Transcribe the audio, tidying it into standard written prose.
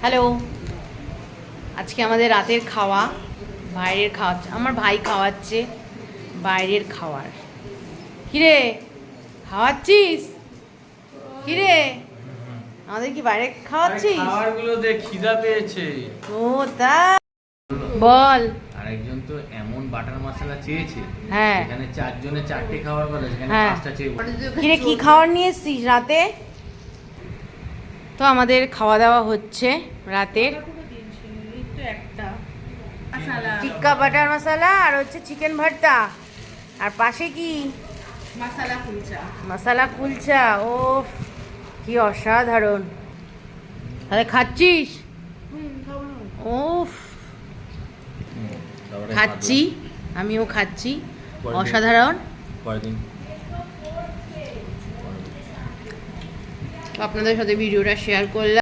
Hello, আজকে আমাদের রাতের খাওয়া, বাইরের খাওয়া, আমার ভাই খাওয়াচ্ছে বাইরের খাওয়ার। কিরে খাওয়াচ্ছিস? কিরে আমাদের কি বাইরে খাওয়াচ্ছিস? খাবারগুলো দেখ, খিদা পেয়েছে। ও তা বল। আরেকজন তো এমন বাটার মশলা চেয়েছে, হ্যাঁ এখানে চারজনে চারটে খাবার বলে, সেখানে হ্যাঁ। পাঁচটা চেয়ে বলে। কিরে কি খাবার নিয়ে এসছিস রাতে? তো আমাদের খাওয়া দাওয়া হচ্ছে রাতের টিক্কা বাটার মশলা আর হচ্ছে চিকেন ভর্তা, আর পাশে কি মশলা কুলচা। ও কি অসাধারণ! তাহলে খাচ্ছিস? ওফ, খাচ্ছি, আমিও খাচ্ছি, অসাধারণ। কয়দিন তো আপনাদের সাথে ভিডিওটা শেয়ার করলাম।